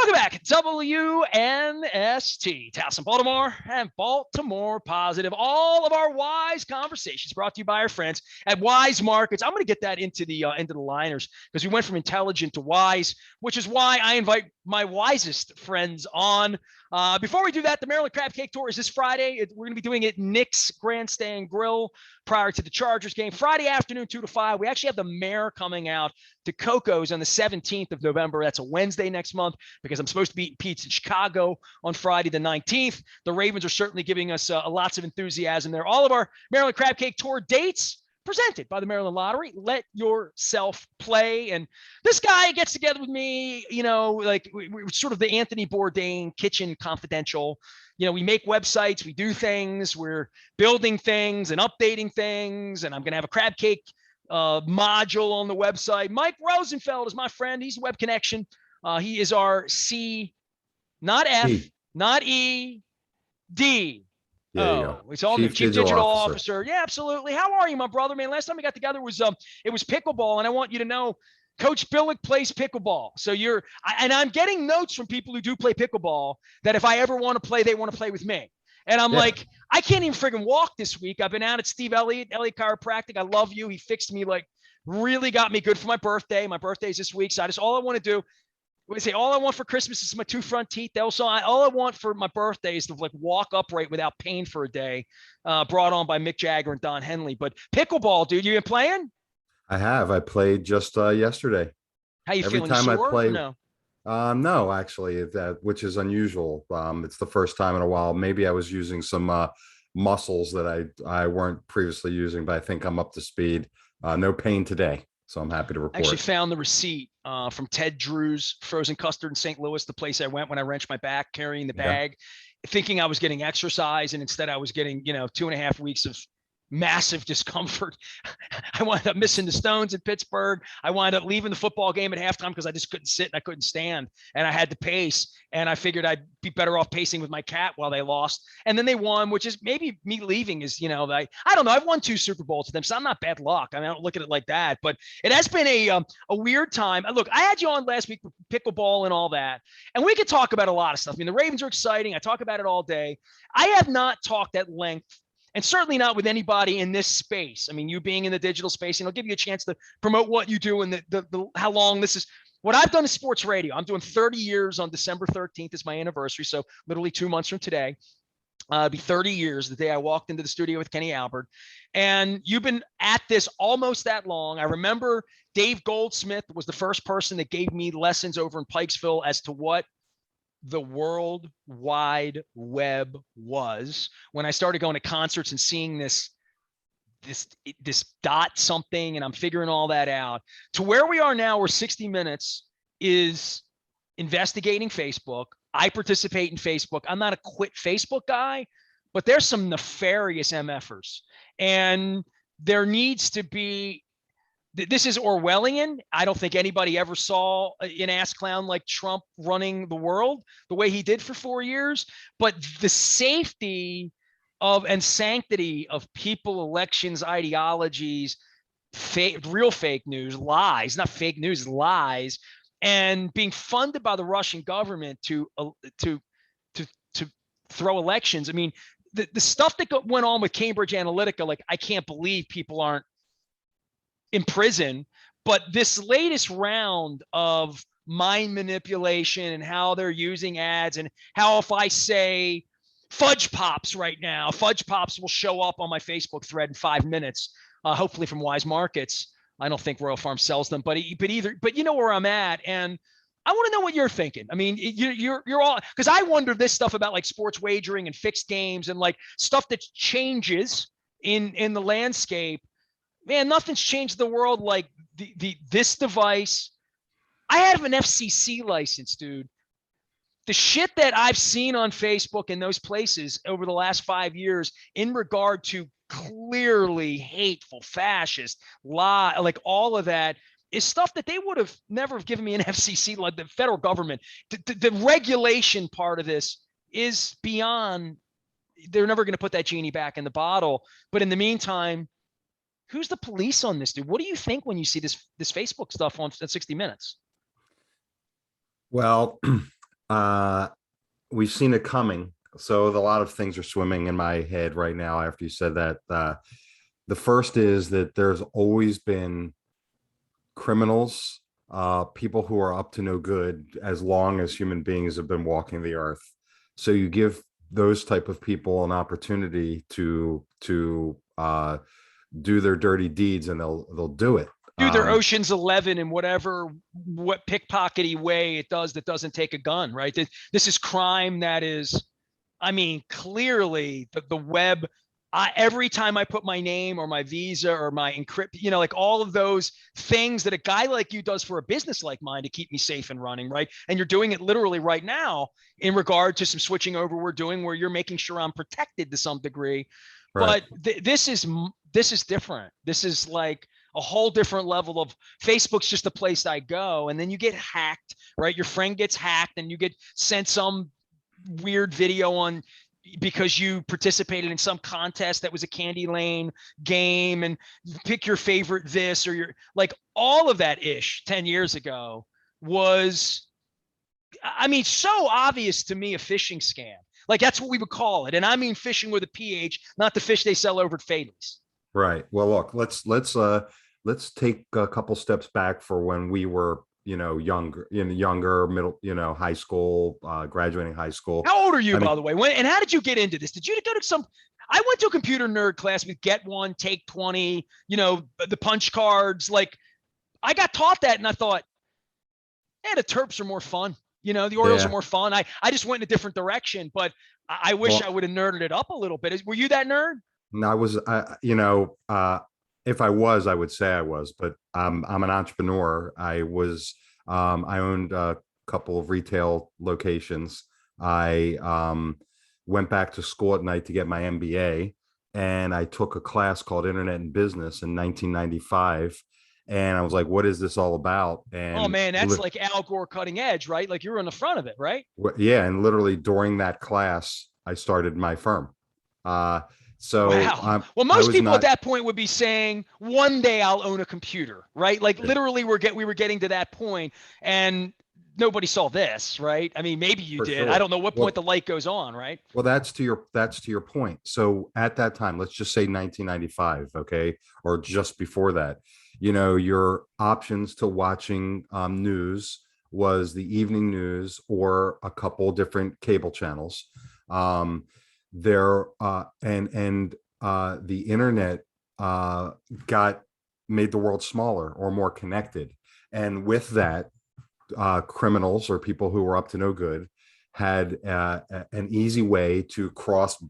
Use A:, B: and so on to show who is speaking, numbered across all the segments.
A: Welcome back, WNST, Towson, Baltimore, and Baltimore Positive. All of our wise conversations brought to you by our friends at Wise Markets. I'm going to get that into the liners because we went from intelligent to wise, which is why I invite my wisest friends on. Before we do that, the Maryland Crab Cake Tour is this Friday. We're going to be doing it Nick's Grandstand Grill prior to the Chargers game. Friday afternoon, 2 to 5. We actually have the mayor coming out to Coco's on the 17th of November. That's a Wednesday next month because I'm supposed to be eating pizza in Chicago on Friday the 19th. The Ravens are certainly giving us lots of enthusiasm there. All of our Maryland Crab Cake Tour dates presented by the Maryland Lottery. Let yourself play. And this guy gets together with me, like we're sort of the Anthony Bourdain Kitchen Confidential. We make websites, we do things, we're building things and updating things. And I'm going to have a crab cake module on the website. Mike Rosenfeld is my friend. He's Web Connection. He is our C, not F, not E, D. It's all Chief Digital Officer. Yeah, absolutely. How are you, my brother, man? Last time we got together was pickleball, and I want you to know Coach Billick plays pickleball. So I'm getting notes from people who do play pickleball that if I ever want to play, they want to play with me. And I'm like, I can't even friggin' walk this week. I've been out at Steve Elliott Chiropractic. I love you. He fixed me, really got me good for my birthday. My birthday's this week. So all I want to do. All I want for Christmas is my 2 front teeth. All I want for my birthday is to walk upright without pain for a day, brought on by Mick Jagger and Don Henley. But pickleball, dude, you been playing?
B: I have. I played just yesterday.
A: How you feeling? Every time I play,
B: no, actually, which is unusual. It's the first time in a while. Maybe I was using some muscles that I weren't previously using, but I think I'm up to speed. No pain today. So I'm happy to report.
A: I actually found the receipt from Ted Drew's Frozen Custard in St. Louis, the place I went when I wrenched my back carrying the bag, thinking I was getting exercise. And instead I was getting, 2.5 weeks of massive discomfort. I wound up missing the Stones in Pittsburgh. I wound up leaving the football game at halftime because I just couldn't sit and I couldn't stand. And I had to pace. And I figured I'd be better off pacing with my cat while they lost. And then they won, which is maybe me leaving is, I don't know. I've won 2 Super Bowls with them, so I'm not bad luck. I don't look at it like that. But it has been a weird time. Look, I had you on last week with pickleball and all that. And we could talk about a lot of stuff. I mean, the Ravens are exciting. I talk about it all day. I have not talked at length, and certainly not with anybody in this space. I mean, you being in the digital space, and I'll give you a chance to promote what you do and the how long this is. What I've done is sports radio. I'm doing 30 years on December 13th is my anniversary. So literally 2 months from today, it'll be 30 years the day I walked into the studio with Kenny Albert. And you've been at this almost that long. I remember Dave Goldsmith was the first person that gave me lessons over in Pikesville as to what the World Wide Web was when I started going to concerts and seeing this dot something, and I'm figuring all that out to where we are now, where 60 Minutes is investigating Facebook. I participate in Facebook. I'm not a quit Facebook guy, but there's some nefarious MFers, and there needs to be. This is Orwellian. I don't think anybody ever saw an ass clown like Trump running the world the way he did for 4 years. But the safety of and sanctity of people, elections, ideologies, real fake news, lies, not fake news, lies, and being funded by the Russian government to throw elections. I mean, the stuff that went on with Cambridge Analytica, I can't believe people aren't in prison. But this latest round of mind manipulation and how they're using ads, and how if I say Fudge Pops right now, Fudge Pops will show up on my Facebook thread in 5 minutes, hopefully from Wise Markets. I don't think Royal Farm sells them, but you know where I'm at. And I want to know what you're thinking. I mean, you're all, because I wonder this stuff about sports wagering and fixed games and stuff that changes in the landscape. Man, nothing's changed the world like this device. I have an FCC license, dude. The shit that I've seen on Facebook and those places over the last 5 years in regard to clearly hateful, fascist, lie, all of that is stuff that they would have never given me an FCC, like the federal government. The regulation part of this is beyond. They're never going to put that genie back in the bottle. But in the meantime, who's the police on this, dude? What do you think when you see this Facebook stuff on 60 Minutes?
B: Well, Uh, we've seen it coming. So a lot of things are swimming in my head right now after you said that. The first is that there's always been criminals, people who are up to no good as long as human beings have been walking the earth. So you give those type of people an opportunity to do their dirty deeds, and they'll do it.
A: Do their Ocean's 11 in whatever what pickpockety way it does that doesn't take a gun, right? This is crime that is, I mean, clearly the web. Every time I put my name or my Visa or my encrypt, like all of those things that a guy like you does for a business like mine to keep me safe and running, right? And you're doing it literally right now in regard to some switching over we're doing where you're making sure I'm protected to some degree.
B: Right.
A: But this is different. This is like a whole different level of Facebook's just a place I go. And then you get hacked, right? Your friend gets hacked and you get sent some weird video on because you participated in some contest that was a Candy Lane game and pick your favorite this or your like all of that ish 10 years ago was, I mean, so obvious to me a phishing scam. Like that's what we would call it. And I mean fishing with a PH, not the fish they sell over at Fadley's.
B: Right. Well, look, let's take a couple steps back for when we were, younger, middle, high school, graduating high school.
A: How old are you,
B: I mean,
A: by the way? And how did you get into this? Did you go to some? I went to a computer nerd class with Get One, Take 20, the punch cards. Like, I got taught that, and I thought, the Terps are more fun. The Orioles are
B: yeah.
A: more fun. I just went in a different direction, but I wish I would have nerded it up a little bit. Were you that nerd?
B: No, I was, if I was, I would say I was, but I'm an entrepreneur. I owned a couple of retail locations. I went back to school at night to get my MBA, and I took a class called Internet and Business in 1995. And I was like, what is this all about? And
A: oh man, that's like Al Gore cutting edge, right? Like you were on the front of it, right?
B: yeah. And literally during that class, I started my firm. So
A: wow. Well, most people at that point would be saying, one day I'll own a computer, right? Like literally we were getting to that point and nobody saw this, right? I mean, maybe you did. Sure. I don't know what point the light goes on, right?
B: Well, that's to your point. So at that time, let's just say 1995, okay? Or just before that, your options to watching news was the evening news or a couple different cable channels. The internet made the world smaller or more connected, and with that, criminals or people who were up to no good had an easy way to cross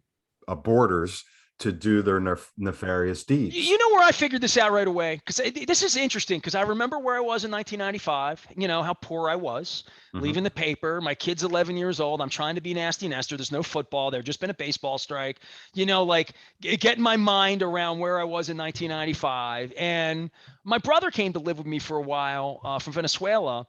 B: borders to do their nefarious deeds.
A: You know where I figured this out right away? Because this is interesting, because I remember where I was in 1995, how poor I was, leaving the paper. My kid's 11 years old. I'm trying to be nasty Nestor. There's no football. There's just been a baseball strike, like getting my mind around where I was in 1995. And my brother came to live with me for a while from Venezuela.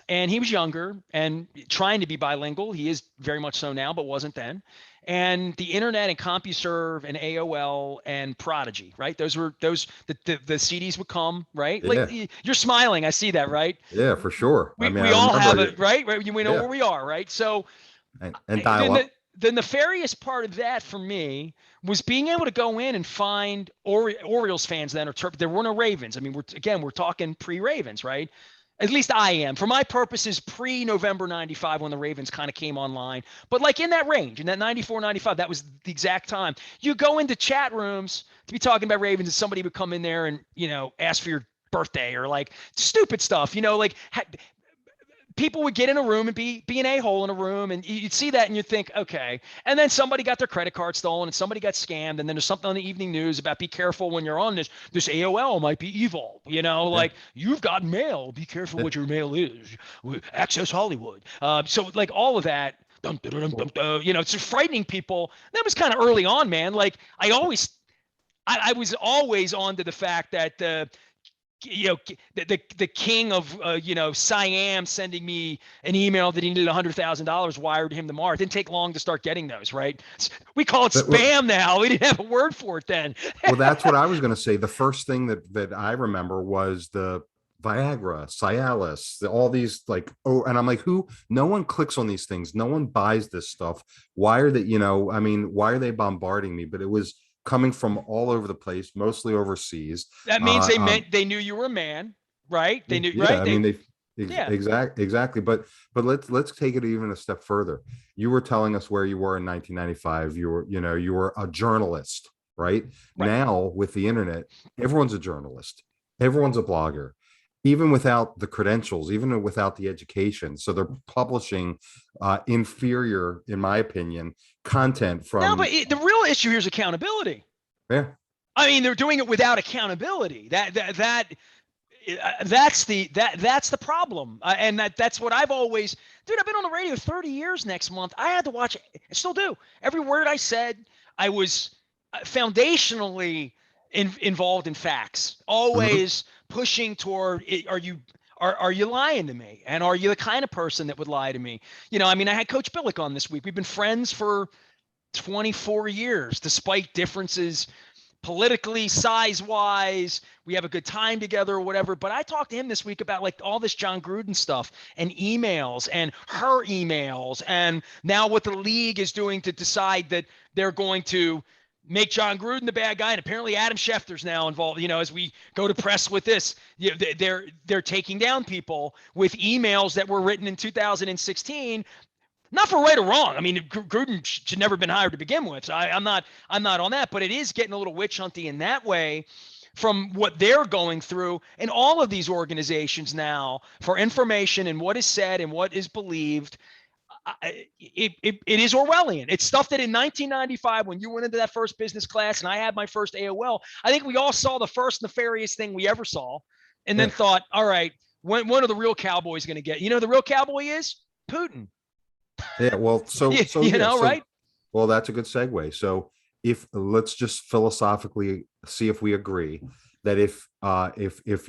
A: And he was younger and trying to be bilingual. He is very much so now, but wasn't then. And the internet and CompuServe and AOL and Prodigy, right? The CDs would come, right?
B: Yeah.
A: Like you're smiling. I see that, right?
B: Yeah, for sure.
A: We all have it, right? We know where we are, right? So
B: and dial up.
A: The nefarious part of that for me was being able to go in and find Orioles fans then, or there were no Ravens. I mean, we're talking pre-Ravens, right? At least I am. For my purposes, pre-November 95 when the Ravens kind of came online. But like in that range, in that 94, 95, that was the exact time. You go into chat rooms to be talking about Ravens and somebody would come in there and, ask for your birthday or like stupid stuff, people would get in a room and be an a-hole in a room, and you'd see that and you'd think, okay. And then somebody got their credit card stolen and somebody got scammed. And then there's something on the evening news about be careful when you're on this AOL might be evil, like you've got mail. Be careful what your mail is. Access Hollywood. So like all of that, it's frightening people. That was kind of early on, man. Like I was always on to the fact that the king of Siam sending me an email that he needed $100,000 wired to him tomorrow. It didn't take long to start getting those, right? We call it spam now. We didn't have a word for it then.
B: Well, that's what I was going to say. The first thing that I remember was the Viagra, Cialis, all these like, oh, and I'm like, who? No one clicks on these things. No one buys this stuff. Why are they, I mean, why are they bombarding me? But it was coming from all over the place, mostly overseas.
A: That means they knew you were a man, right? They knew,
B: Yeah,
A: right?
B: I mean,
A: Yeah,
B: exactly. But let's take it even a step further. You were telling us where you were in 1995. You were a journalist, right?
A: right.
B: Now with the internet, everyone's a journalist. Everyone's a blogger, even without the credentials, even without the education. So they're publishing inferior, in my opinion, content
A: No, but
B: from,
A: the real issue here is accountability.
B: yeah,
A: I mean, they're doing it without accountability. That's the problem, and that's what I've always, dude. I've been on the radio 30 years. Next month, I had to watch. I still do. Every word I said, I was foundationally involved in facts.
B: mhm,
A: Always pushing toward. Are you lying to me? And are you the kind of person that would lie to me? I mean, I had Coach Billick on this week. We've been friends for 24 years, despite differences politically, size wise. We have a good time together or whatever. But I talked to him this week about like all this John Gruden stuff and emails and her emails. And now what the league is doing to decide that they're going to make John Gruden the bad guy. And apparently Adam Schefter's now involved, as we go to press with this, they're taking down people with emails that were written in 2016, not for right or wrong. I mean, Gruden should never have been hired to begin with. So I'm not on that, but it is getting a little witch hunty in that way from what they're going through. And all of these organizations now for information and what is said and what is believed. It is Orwellian. It's stuff that in 1995, when you went into that first business class and I had my first AOL, I think we all saw the first nefarious thing we ever saw and then
B: yeah,
A: thought, all right, when are the real cowboys going to get? The real cowboy is Putin.
B: yeah. Well, yeah,
A: Right?
B: well, that's a good segue. So if let's just philosophically see if we agree that if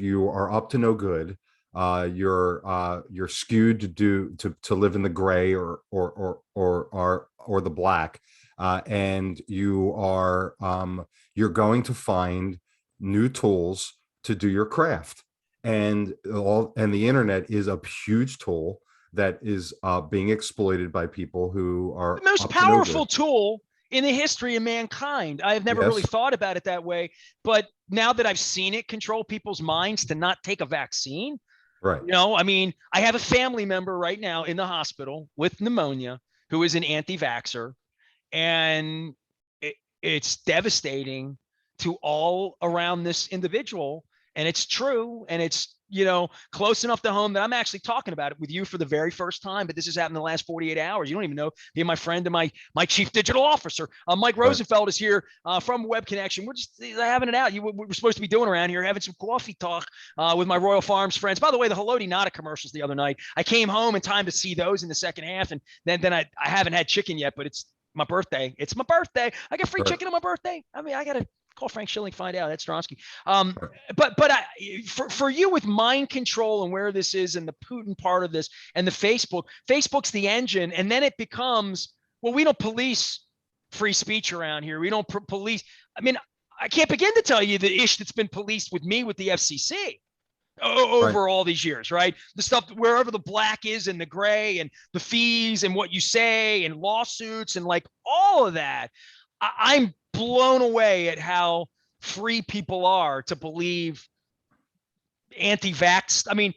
B: you are up to no good, you're skewed to live in the gray or the black, and you're going to find new tools to do your craft, and the internet is a huge tool that is being exploited by people who
A: The
B: are
A: most
B: up to no
A: powerful
B: good.
A: tool in the history of mankind. I have never really
B: Yes,
A: thought about it that way, but now that I've seen it control people's minds to not take a vaccine,
B: right,
A: I mean, I have a family member right now in the hospital with pneumonia who is an anti-vaxxer, and it's devastating to all around this individual. And it's true. And it's, close enough to home that I'm actually talking about it with you for the very first time. But this has happened in the last 48 hours. You don't even know. Being my friend and my chief digital officer, Mike
B: right,
A: Rosenfeld, is here from Web Connection. We're just having it out. We're supposed to be doing around here, having some coffee talk with my Royal Farms friends. By the way, the Haloti Nada commercials the other night, I came home in time to see those in the second half. And then I haven't had chicken yet, but it's my birthday. It's my birthday. I get free
B: right,
A: chicken on my birthday. I mean, I gotta call Frank Schilling, find out. That's Stronsky.
B: right.
A: But for you with mind control and where this is and the Putin part of this and the Facebook's the engine, and then it becomes, well, we don't police free speech around here. We don't police. I mean, I can't begin to tell you the ish that's been policed with me with the FCC
B: Right.
A: over all these years, right? The stuff wherever the black is and the gray and the fees and what you say and lawsuits and like all of that. I'm blown away at how free people are to believe anti-vax. I mean,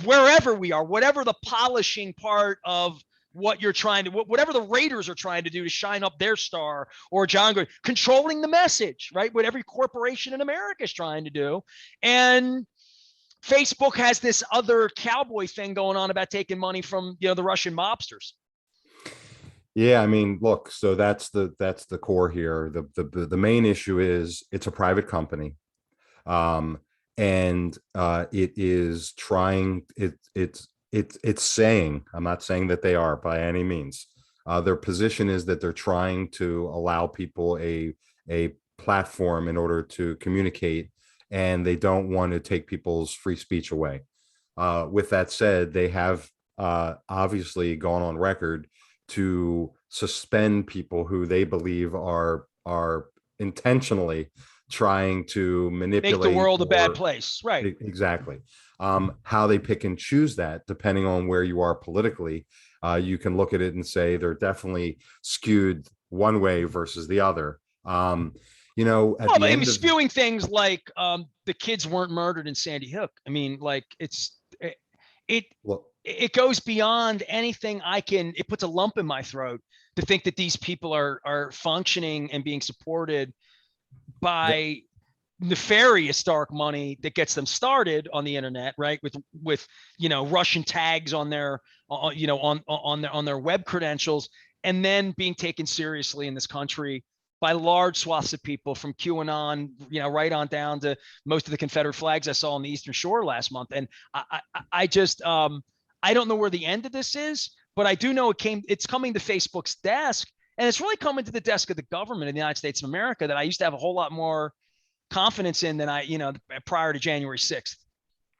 A: wherever we are, whatever the polishing part of what you're trying to, whatever the Raiders are trying to do to shine up their star, or John Gruden, controlling the message, right? What every corporation in America is trying to do. And Facebook has this other cowboy thing going on about taking money from, the Russian mobsters.
B: Yeah, I mean, look, so that's the core here. The main issue is it's a private company. Um, and it is trying it's saying, I'm not saying that they are by any means. Their position is that they're trying to allow people a platform in order to communicate, and they don't want to take people's free speech away. With that said, they have obviously gone on record to suspend people who they believe are intentionally trying to
A: Make the
B: manipulate
A: world a bad
B: or
A: place. Right.
B: exactly. How they pick and choose that, depending on where you are politically, you can look at it and say they're definitely skewed one way versus the other. At
A: Well,
B: the
A: but I mean,
B: end of
A: spewing things like the kids weren't murdered in Sandy Hook. I mean, like it
B: well,
A: it goes beyond anything I can. It puts a lump in my throat to think that these people are functioning and being supported by nefarious dark money that gets them started on the internet, right? With Russian tags on their on their web credentials, and then being taken seriously in this country by large swaths of people, from QAnon, right on down to most of the Confederate flags I saw on the Eastern Shore last month. And I just I don't know where the end of this is, but I do know it's coming to Facebook's desk, and it's really coming to the desk of the government in the United States of America that I used to have a whole lot more confidence in than prior to January 6th.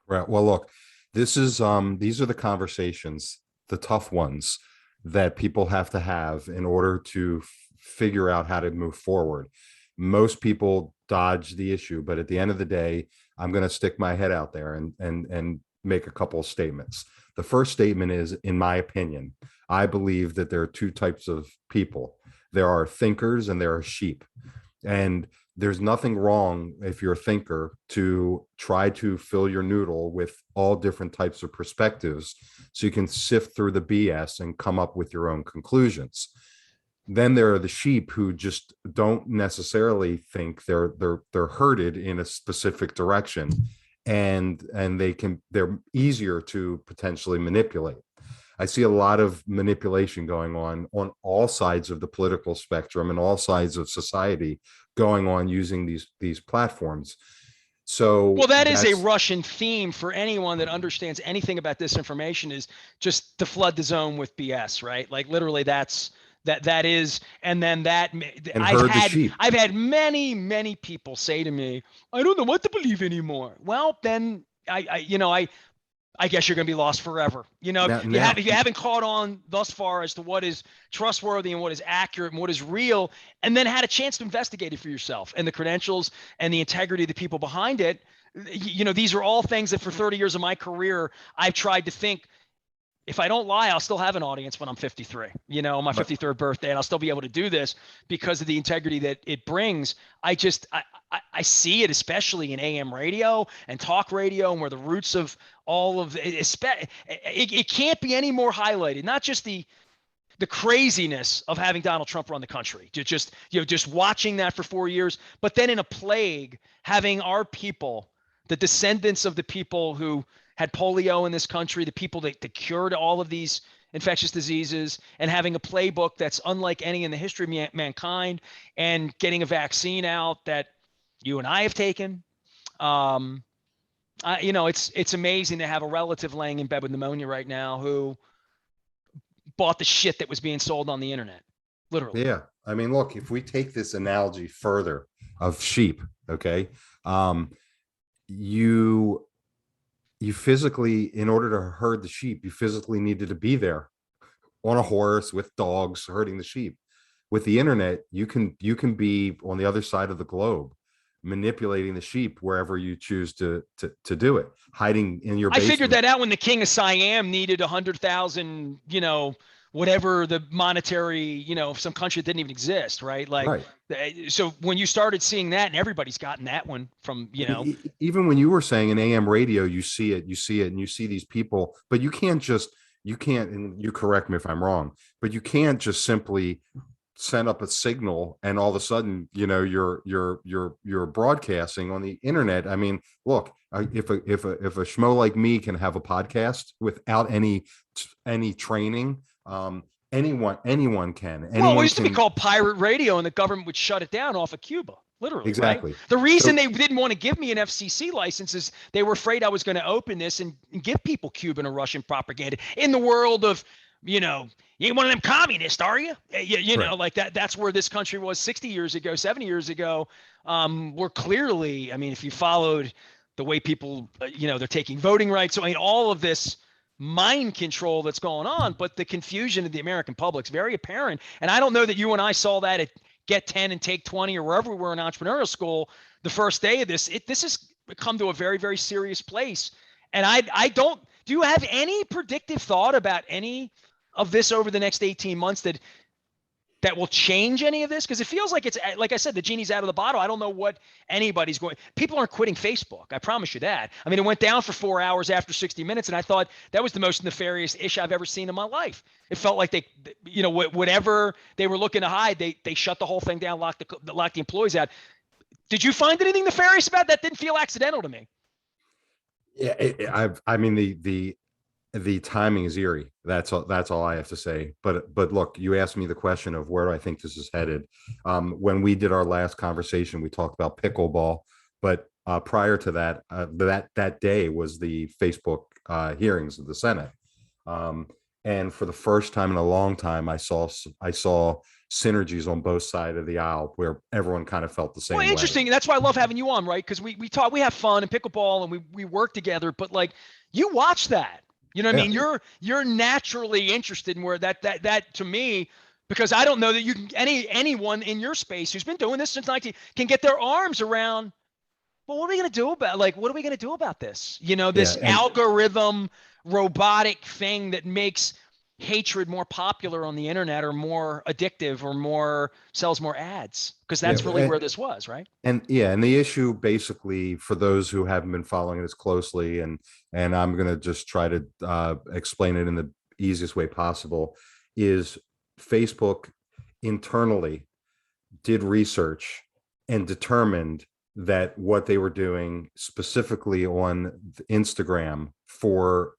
B: right. Well, look, these are the conversations, the tough ones that people have to have in order to figure out how to move forward. Most people dodge the issue, but at the end of the day, I'm going to stick my head out there and make a couple of statements. The first statement is, in my opinion, I believe that there are two types of people. There are thinkers and there are sheep. And there's nothing wrong, if you're a thinker, to try to fill your noodle with all different types of perspectives so you can sift through the BS and come up with your own conclusions. Then there are the sheep who just don't necessarily think, they're herded in a specific direction, and they're easier to potentially manipulate. I see a lot of manipulation going on all sides of the political spectrum and all sides of society going on using these platforms. So
A: well, that is a Russian theme for anyone that understands anything about this information, is just to flood the zone with BS, right? Like literally that is, and then that
B: and herd the sheep.
A: I've had many people say to me, I don't know what to believe anymore. Well, then I guess you're going to be lost forever. If you haven't caught on thus far as to what is trustworthy and what is accurate and what is real, and then had a chance to investigate it for yourself and the credentials and the integrity of the people behind it. These are all things that for 30 years of my career, I've tried to think, if I don't lie, I'll still have an audience when I'm 53, on my 53rd birthday, and I'll still be able to do this because of the integrity that it brings. I see it, especially in AM radio and talk radio, and where the roots of all of it can't be any more highlighted. Not just the craziness of having Donald Trump run the country, just watching that for 4 years, but then in a plague, having our people, the descendants of the people who had polio in this country, the people that cured all of these infectious diseases, and having a playbook that's unlike any in the history of mankind, and getting a vaccine out that you and I have taken. It's amazing to have a relative laying in bed with pneumonia right now who bought the shit that was being sold on the internet, literally.
B: Yeah. I mean, look, if we take this analogy further of sheep, okay, you physically, in order to herd the sheep, you physically needed to be there on a horse with dogs herding the sheep. With the internet, you can be on the other side of the globe, manipulating the sheep wherever you choose to do it, hiding in your basement.
A: I figured that out when the king of Siam needed 100,000, whatever the monetary, some country that didn't even exist, right? Like, right. So when you started seeing that, and everybody's gotten that one from,
B: even when you were saying in AM radio, you see it, and you see these people, but you can't, and you correct me if I'm wrong, but you can't just simply send up a signal and all of a sudden, you're broadcasting on the internet. I mean, look, if a schmo like me can have a podcast without any training, anyone can.
A: Well, it used to be called pirate radio, and the government would shut it down off of Cuba. Literally,
B: exactly.
A: Right? The reason they didn't want to give me an FCC license is they were afraid I was going to open this and give people Cuban or Russian propaganda in the world of, you ain't one of them communists, are you? You know, like that. That's where this country was 60 years ago, 70 years ago. We're clearly, I mean, if you followed the way people, they're taking voting rights. So, I mean, all of this mind control that's going on, but the confusion of the American public's very apparent. And I don't know that you and I saw that at Get 10 and Take 20 or wherever we were in entrepreneurial school the first day of this, this has come to a very, very serious place. And I don't, do you have any predictive thought about any of this over the next 18 months that will change any of this? Because it feels like it's, like I said, the genie's out of the bottle. I don't know what anybody's going. People aren't quitting Facebook. I promise you that. I mean, it went down for 4 hours after 60 minutes, and I thought that was the most nefarious ish I've ever seen in my life. It felt like they, whatever they were looking to hide, they shut the whole thing down, locked the employees out. Did you find anything nefarious about that? Didn't feel accidental to me.
B: Yeah, I mean, the timing is eerie. That's all I have to say. But look, you asked me the question of where do I think this is headed. When we did our last conversation, we talked about pickleball, but prior to that, that day was the Facebook hearings of the Senate. And for the first time in a long time, I saw synergies on both sides of the aisle where everyone kind of felt the same way.
A: Interesting. That's why I love having you on, right? Because we talk, we have fun in pickleball, and we work together. But like, you watch that. You know what I mean? You're naturally interested in where that to me, because I don't know that you can anyone in your space who's been doing this since 19 can get their arms around. Well, what are we going to do about this? This algorithm robotic thing that makes hatred more popular on the internet, or more addictive, or more sells more ads, because that's really where this was, right?
B: And the issue, basically, for those who haven't been following it as closely, and I'm going to just try to explain it in the easiest way possible, is Facebook internally did research and determined that what they were doing specifically on Instagram for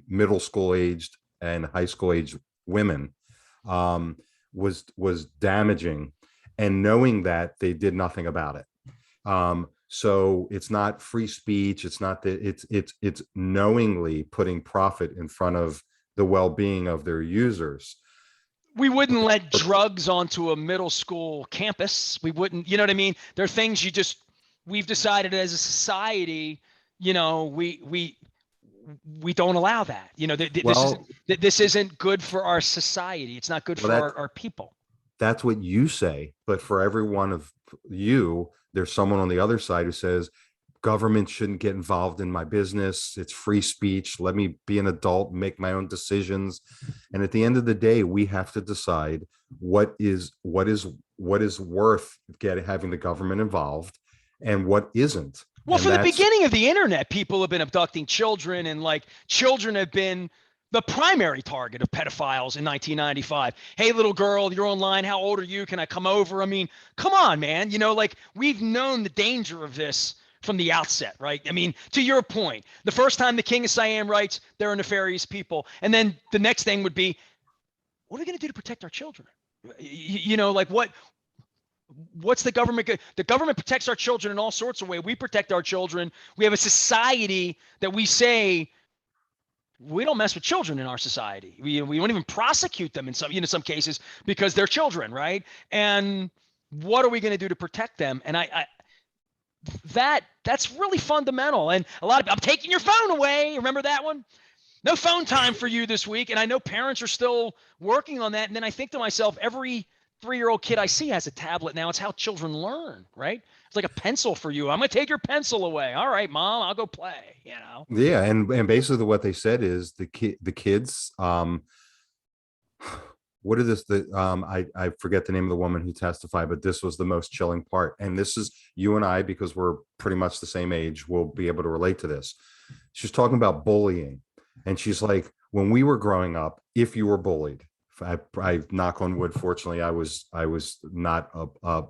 B: middle school aged and high school aged women was damaging, and knowing that, they did nothing about it. So it's not free speech. It's not that it's knowingly putting profit in front of the well-being of their users.
A: We wouldn't let drugs onto a middle school campus. We wouldn't, you know what I mean? There are things we've decided as a society, we don't allow that. This isn't good for our society. It's not good for our people.
B: That's what you say, but for every one of you, there's someone on the other side who says government shouldn't get involved in my business. It's free speech. Let me be an adult, make my own decisions. And at the end of the day, we have to decide what is worth having the government involved and what isn't.
A: Well, from the beginning of the internet, people have been abducting children, and children have been the primary target of pedophiles in 1995. Hey, little girl, you're online. How old are you? Can I come over? I mean, come on, man. We've known the danger of this from the outset, right? I mean, to your point, the first time the King of Siam writes, there are nefarious people. And then the next thing would be, what are we going to do to protect our children? What's the government? The government protects our children in all sorts of ways. We protect our children. We have a society that we say we don't mess with children in our society. We won't even prosecute them in some cases because they're children, right? And what are we going to do to protect them? And that's really fundamental. And I'm taking your phone away. Remember that one? No phone time for you this week. And I know parents are still working on that. And then I think to myself, every 3-year-old kid I see has a tablet now. It's how children learn, right? It's like a pencil for you. I'm going to take your pencil away. All right, Mom, I'll go play,
B: Yeah. And basically what they said is the kids, what is this? I forget the name of the woman who testified, but this was the most chilling part. And this is you and I, because we're pretty much the same age, will be able to relate to this. She's talking about bullying. And she's like, when we were growing up, if you were bullied, I knock on wood, fortunately, I was not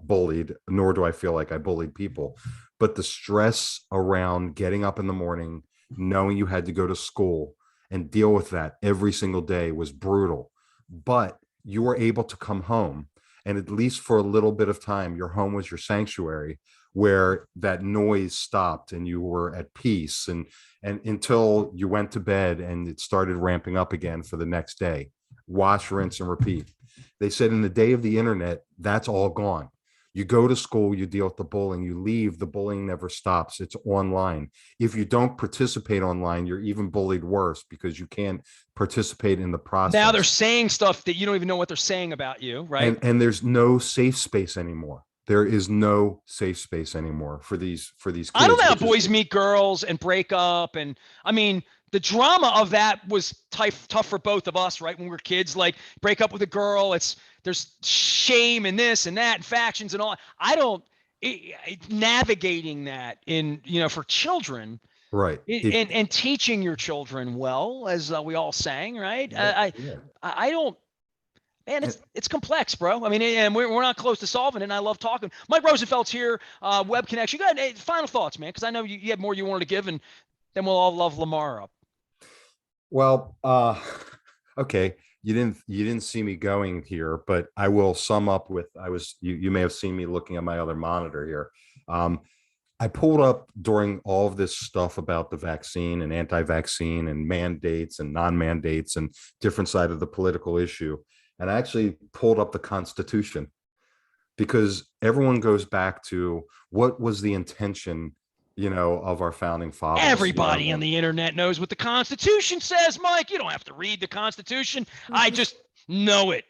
B: bullied, nor do I feel like I bullied people. But the stress around getting up in the morning, knowing you had to go to school and deal with that every single day was brutal. But you were able to come home, and at least for a little bit of time, your home was your sanctuary, where that noise stopped and you were at peace, and until you went to bed and it started ramping up again for the next day. Wash, rinse, and repeat. They said in the day of the internet, that's all gone. You go to school, you deal with the bullying, you leave, the bullying never stops. It's online. If you don't participate online, you're even bullied worse because you can't participate in the process.
A: Now they're saying stuff that you don't even know what they're saying about you, right?
B: And there's no safe space anymore. There is no safe space anymore for these kids.
A: I don't know how boys meet girls and break up. And I mean, the drama of that was tough for both of us, right? When we were kids, like break up with a girl, there's shame and this and that and factions and all. I don't navigating that in, for children,
B: Right.
A: and teaching your children well, as we all sang, right?
B: Yeah, yeah.
A: I don't. Man, it's complex, bro. I mean, and we're not close to solving it. And I love talking. Mike Rosenfeld's here, Web Connection. Go ahead, final thoughts, man, because I know you had more you wanted to give, and then we'll all love Lamar up.
B: Well, okay. You didn't see me going here, but I will sum up with you may have seen me looking at my other monitor here. I pulled up during all of this stuff about the vaccine and anti-vaccine and mandates and non-mandates and different side of the political issue. And I actually pulled up the Constitution, because everyone goes back to what was the intention, of our founding fathers.
A: Everybody on the internet knows what the Constitution says, Mike. You don't have to read the Constitution. I just know it.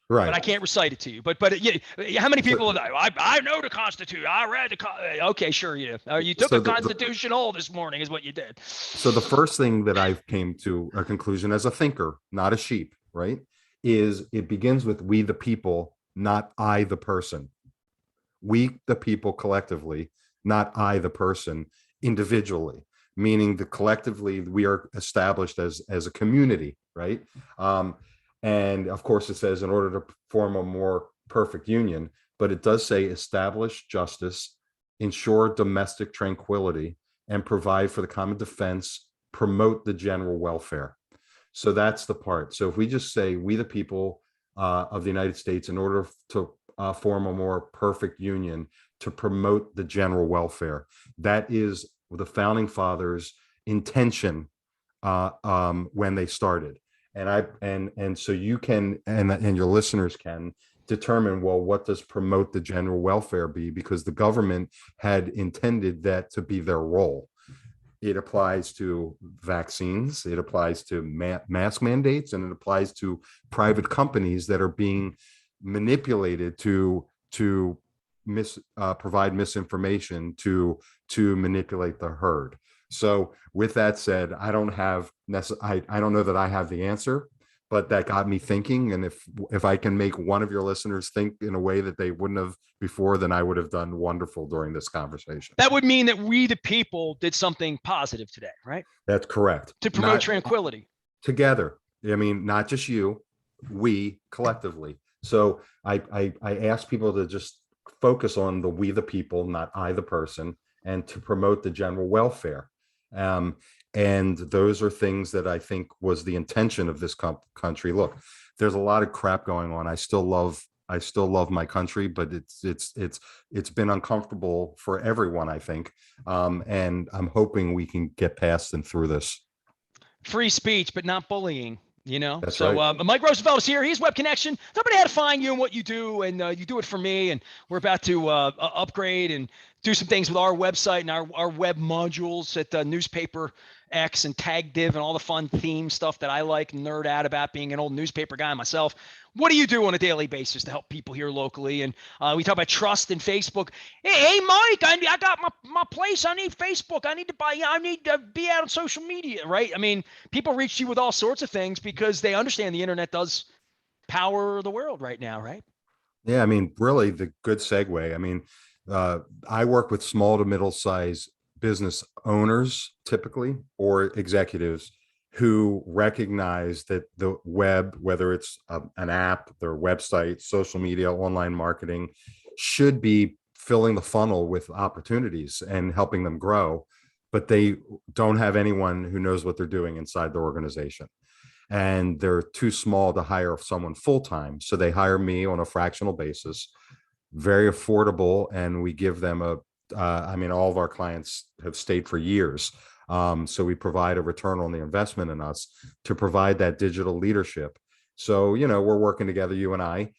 B: Right.
A: But I can't recite it to you. But how many people I know the Constitution. I read the okay, sure you do. You took a constitutional this morning is what you did.
B: So the first thing that I came to a conclusion as a thinker, not a sheep, right, is it begins with we the people, not I the person. We the people collectively, not I the person individually, meaning that collectively we are established as a community, right? And of course it says in order to form a more perfect union, but it does say establish justice, ensure domestic tranquility, and provide for the common defense, promote the general welfare. So that's the part. So if we just say we the people of the United States, in order to form a more perfect union, to promote the general welfare, that is the founding fathers' intention when they started. And so you can, and your listeners can determine, well, what does promote the general welfare be? Because the government had intended that to be their role. It applies to vaccines, it applies to mask mandates, and it applies to private companies that are being manipulated to provide misinformation to manipulate the herd. So with that said, I don't know that I have the answer, but that got me thinking. And if I can make one of your listeners think in a way that they wouldn't have before, then I would have done wonderful during this conversation.
A: That would mean that we, the people, did something positive today, right?
B: That's correct.
A: To promote tranquility.
B: Together. I mean, not just you, we collectively. So I ask people to just focus on the we, the people, not I, the person, and to promote the general welfare. And those are things that I think was the intention of this country. Look, there's a lot of crap going on. I still love my country, but it's been uncomfortable for everyone, I think. And I'm hoping we can get past and through this.
A: Free speech, but not bullying.
B: That's
A: so
B: right.
A: Mike Rosenfeld is here. He's Web Connection. Somebody had to find you and what you do, and you do it for me. And we're about to upgrade and do some things with our website and our web modules at the Newspaper X and Tag Div and all the fun theme stuff that I like and nerd out about, being an old newspaper guy myself. What do you do on a daily basis to help people here locally? And we talk about trust and Facebook. Hey, Mike, I got my place. I need Facebook. I need to be out on social media, right? I mean, people reach you with all sorts of things because they understand the internet does power the world right now, right?
B: Yeah, I mean, really the good segue. I mean, I work with small to middle-sized business owners typically, or executives who recognize that the web, whether it's an app, their website, social media, online marketing, should be filling the funnel with opportunities and helping them grow, but they don't have anyone who knows what they're doing inside the organization. And they're too small to hire someone full-time. So they hire me on a fractional basis, very affordable. And we give them all of our clients have stayed for years. So we provide a return on the investment in us to provide that digital leadership. So, we're working together, you and I,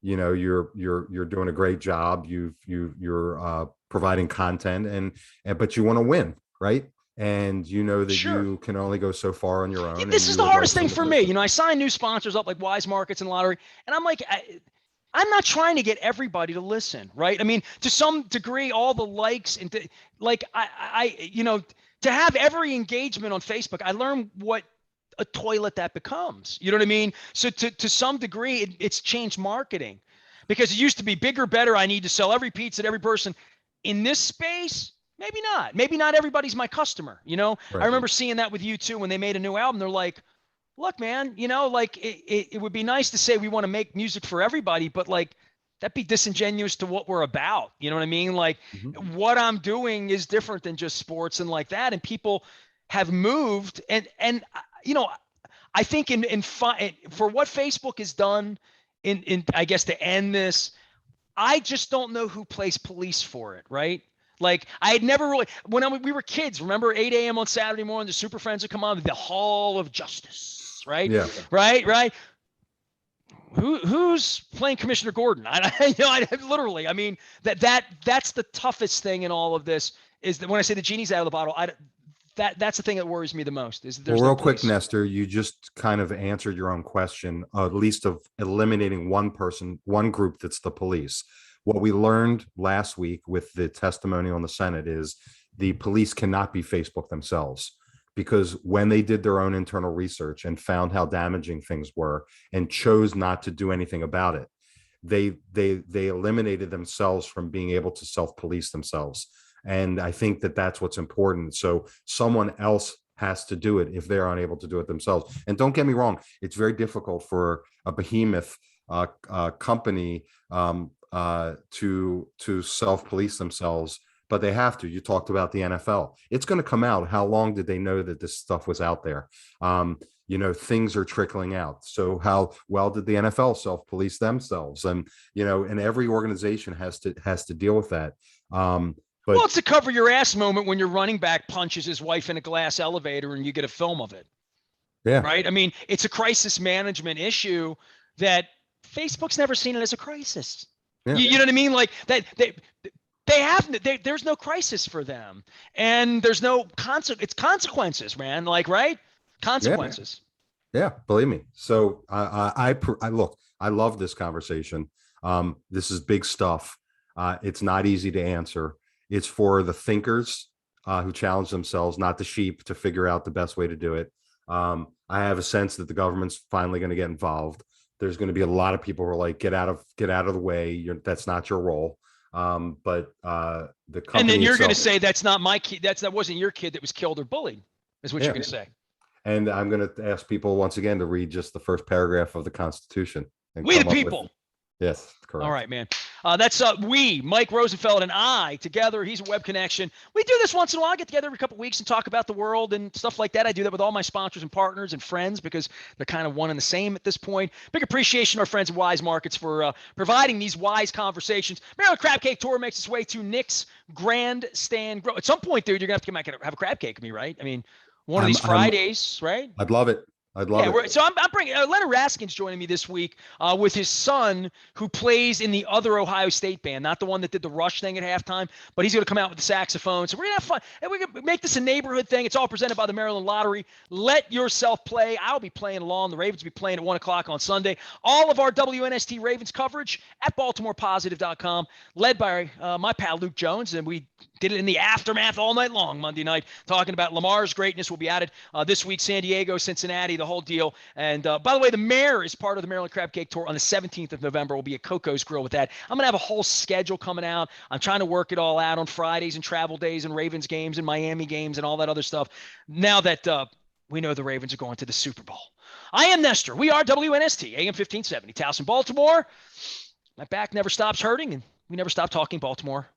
B: you're doing a great job. You're providing content but you want to win, right? And that
A: Sure.
B: You can only go so far on your own.
A: This is the hardest thing for me. I sign new sponsors up like Wise Markets and Lottery, and I'm like, I'm not trying to get everybody to listen, right? I mean, to some degree, all the likes and to have every engagement on Facebook, I learned what a toilet that becomes. You know what I mean? So to some degree, it's changed marketing, because it used to be bigger, better. I need to sell every pizza to every person. In this space, maybe not. Maybe not everybody's my customer. I
B: Right.
A: remember seeing that with U2 when they made a new album. They're like, look, man, like it would be nice to say we want to make music for everybody, but like that'd be disingenuous to what we're about. You know what I mean? Like
B: Mhm.
A: what I'm doing is different than just sports and like that. And people have moved and I think for what Facebook has done in I guess to end this, I just don't know who plays police for it, right? Like I had never really we were kids. Remember 8 a.m. on Saturday morning, the Super Friends would come on, the Hall of Justice, right?
B: Yeah.
A: Right. Who's playing Commissioner Gordon? Literally. I mean that's the toughest thing in all of this is that when I say the genie's out of the bottle, that's the thing that worries me the most is that
B: Well,
A: there's no
B: real quick,
A: police.
B: Nestor, you just kind of answered your own question, at least of eliminating one person, one group that's the police. What we learned last week with the testimony on the Senate is the police cannot be Facebook themselves, because when they did their own internal research and found how damaging things were and chose not to do anything about it, they eliminated themselves from being able to self-police themselves. And I think that that's what's important. So someone else has to do it if they're unable to do it themselves. And don't get me wrong, it's very difficult for a behemoth company to self-police themselves, but they have to. You talked about the NFL. It's going to come out. How long did they know that this stuff was out there? Things are trickling out. So how well did the NFL self-police themselves? And every organization has to deal with that. But
A: Well, it's a cover your ass moment when your running back punches his wife in a glass elevator and you get a film of it,
B: yeah,
A: right? I mean, it's a crisis management issue that Facebook's never seen it as a crisis.
B: yeah,
A: You know what I mean? Like that there's no crisis for them, and there's no it's consequences, man. Like, right?
B: yeah,
A: Consequences.
B: yeah. Believe me. So I look. I love this conversation. This is big stuff. It's not easy to answer. It's for the thinkers who challenge themselves, not the sheep, to figure out the best way to do it. I have a sense that the government's finally going to get involved. There's going to be a lot of people who are like, get out of the way. That's not your role. But the company
A: And then you're going to
B: itself,
A: say that's not my kid. That wasn't your kid that was killed or bullied. Is what
B: yeah.
A: you're going to say.
B: And I'm going to ask people once again to read just the first paragraph of the Constitution and
A: We the
B: come up
A: people.
B: with. Yes, correct.
A: All right, man. That's we, Mike Rosenfeld and I together. He's a web connection. We do this once in a while. I get together every couple of weeks and talk about the world and stuff like that. I do that with all my sponsors and partners and friends because they're kind of one and the same at this point. Big appreciation to our friends at Wise Markets for providing these wise conversations. Maryland Crab Cake Tour makes its way to Nick's Grandstand Grill. At some point, dude, you're going to have to come back and have a crab cake with me, right? I mean, one of these Fridays, right?
B: I'd love it. I'd love it.
A: So I'm bringing Leonard Raskin's joining me this week with his son, who plays in the other Ohio State band, not the one that did the Rush thing at halftime, but he's going to come out with the saxophone. So we're going to have fun. And we're going to make this a neighborhood thing. It's all presented by the Maryland Lottery. Let yourself play. I'll be playing along. The Ravens will be playing at 1 o'clock on Sunday. All of our WNST Ravens coverage at BaltimorePositive.com, led by my pal Luke Jones. And we did it in the aftermath all night long Monday night, talking about Lamar's greatness. Will be added this week, San Diego, Cincinnati, the whole deal. And by the way, the mayor is part of the Maryland Crab Cake Tour on the 17th of November. Will be at Coco's Grill with that. I'm going to have a whole schedule coming out. I'm trying to work it all out on Fridays and travel days and Ravens games and Miami games and all that other stuff. Now that we know the Ravens are going to the Super Bowl. I am Nestor. We are WNST, AM 1570, Towson, Baltimore. My back never stops hurting, and we never stop talking Baltimore